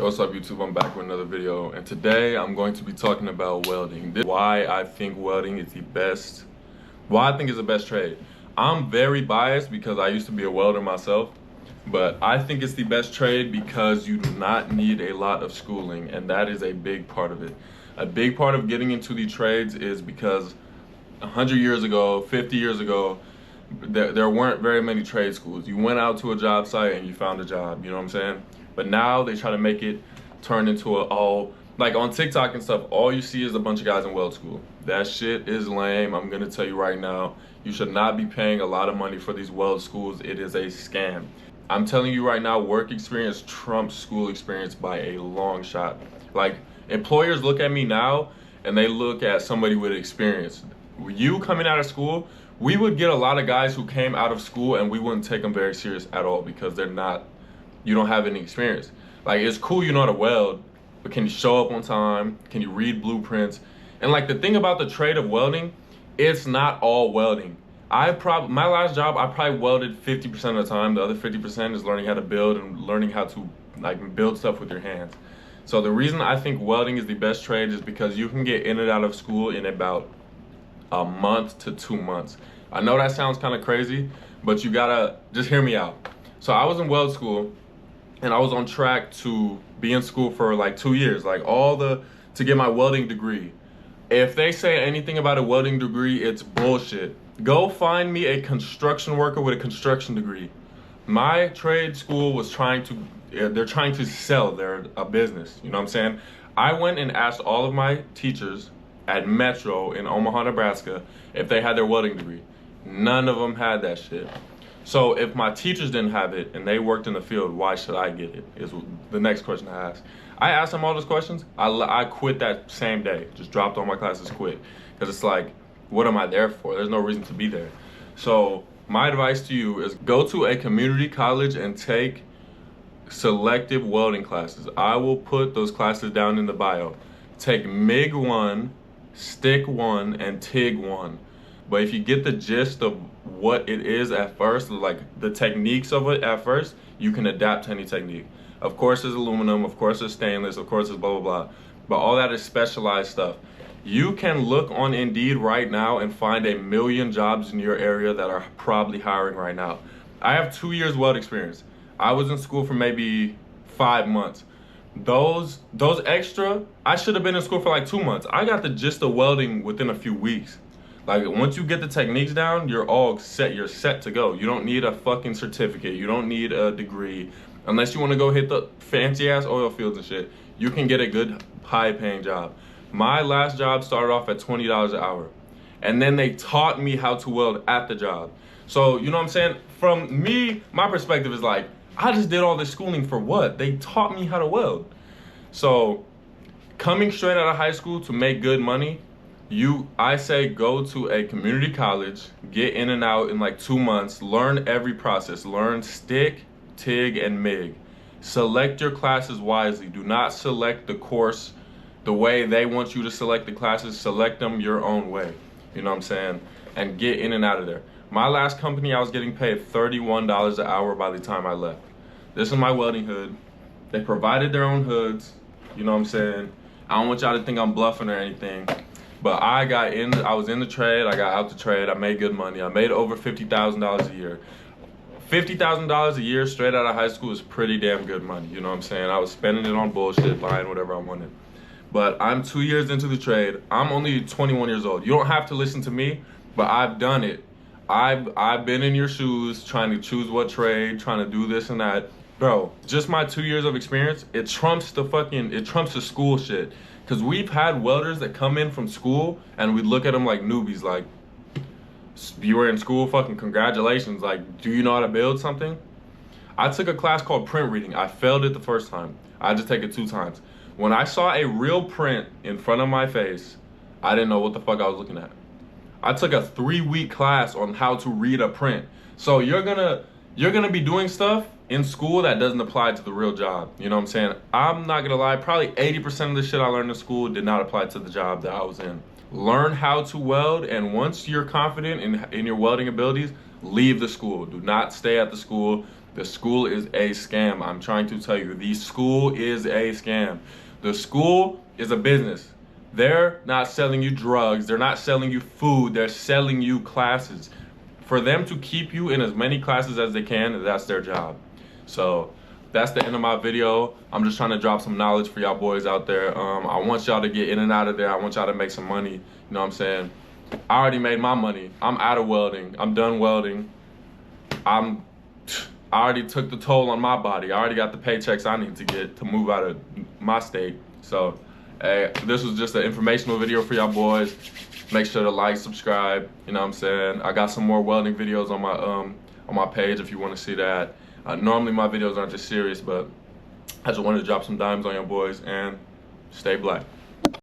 Yo, what's up YouTube? I'm back with another video, and today I'm going to be talking about welding. This is why I think welding is the best, why I think it's the best trade. I'm very biased because I used to be a welder myself, but I think it's the best trade because you do not need a lot of schooling, and that is a big part of it. A big part of getting into the trades is because 100 years ago, 50 years ago, there weren't very many trade schools. You went out to a job site and you found a job, you know what I'm saying? But now they try to make it turn into like on TikTok and stuff, all you see is a bunch of guys in weld school. That shit is lame. I'm gonna tell you right now, you should not be paying a lot of money for these weld schools. It is a scam. I'm telling you right now, work experience trumps school experience by a long shot. Like, employers look at me now and they look at somebody with experience. You coming out of school, we would get a lot of guys who came out of school and we wouldn't take them very serious at all because you don't have any experience. Like, it's cool you know how to weld, but can you show up on time? Can you read blueprints? And like, the thing about the trade of welding, it's not all welding. My last job, I probably welded 50% of the time. The other 50% is learning how to build and learning how to like build stuff with your hands. So the reason I think welding is the best trade is because you can get in and out of school in about a month to 2 months. I know that sounds kind of crazy, but you gotta just hear me out. So I was in weld school and I was on track to be in school for like 2 years, like to get my welding degree. If they say anything about a welding degree, it's bullshit. Go find me a construction worker with a construction degree. My trade school was they're trying to sell a business, you know what I'm saying? I went and asked all of my teachers at Metro in Omaha, Nebraska, if they had their welding degree. None of them had that shit. So if my teachers didn't have it and they worked in the field, why should I get it? Is the next question I asked. I asked them all those questions. I quit that same day. Just dropped all my classes, quit. Because it's like, what am I there for? There's no reason to be there. So my advice to you is go to a community college and take selective welding classes. I will put those classes down in the bio. Take MIG 1, Stick 1, and TIG 1. But if you get the gist of what it is at first, like the techniques of it at first, you can adapt to any technique. Of course there's aluminum, of course there's stainless, of course there's blah, blah, blah. But all that is specialized stuff. You can look on Indeed right now and find 1 million jobs in your area that are probably hiring right now. I have 2 years weld experience. I was in school for maybe 5 months. Those extra, I should have been in school for like 2 months. I got the gist of welding within a few weeks. Like, once you get the techniques down, you're all set. You're set to go. You don't need a fucking certificate. You don't need a degree. Unless you want to go hit the fancy ass oil fields and shit, you can get a good high paying job. My last job started off at $20 an hour. And then they taught me how to weld at the job. So, you know what I'm saying? From me, my perspective is like, I just did all this schooling for what? They taught me how to weld. So, coming straight out of high school to make good money, I say go to a community college, get in and out in like 2 months, learn every process, learn stick, TIG, and MIG. Select your classes wisely. Do not select the course the way they want you to select the classes. Select them your own way, you know what I'm saying? And get in and out of there. My last company, I was getting paid $31 an hour by the time I left. This is my welding hood. They provided their own hoods, you know what I'm saying? I don't want y'all to think I'm bluffing or anything. But I was in the trade, I got out the trade, I made good money. I made over $50,000 a year. $50,000 a year straight out of high school is pretty damn good money, you know what I'm saying? I was spending it on bullshit, buying whatever I wanted. But I'm 2 years into the trade. I'm only 21 years old. You don't have to listen to me, but I've done it. I've been in your shoes, trying to choose what trade, trying to do this and that. Bro, just my 2 years of experience, it trumps the school shit. Because we've had welders that come in from school and we look at them like newbies, like, you were in school, fucking congratulations. Like, do you know how to build something? I took a class called print reading. I failed it the first time. I had to take it 2 times. When I saw a real print in front of my face, I didn't know what the fuck I was looking at. I took a 3-week class on how to read a print. So you're gonna be doing stuff in school that doesn't apply to the real job. You know what I'm saying? I'm not gonna lie, probably 80% of the shit I learned in school did not apply to the job that I was in. Learn how to weld, and once you're confident in your welding abilities, leave the school. Do not stay at the school. The school is a scam. I'm trying to tell you, the school is a scam. The school is a business. They're not selling you drugs. They're not selling you food. They're selling you classes. For them to keep you in as many classes as they can, that's their job. So that's the end of my video. I'm just trying to drop some knowledge for y'all boys out there. I want y'all to get in and out of there. I want y'all to make some money. You know what I'm saying? I already made my money. I'm out of welding. I'm done welding. I already took the toll on my body. I already got the paychecks I need to get to move out of my state. So, hey, this was just an informational video for y'all boys. Make sure to like, subscribe. You know what I'm saying? I got some more welding videos on my page if you want to see that. Normally my videos aren't this serious, but I just wanted to drop some dimes on y'all boys and stay black.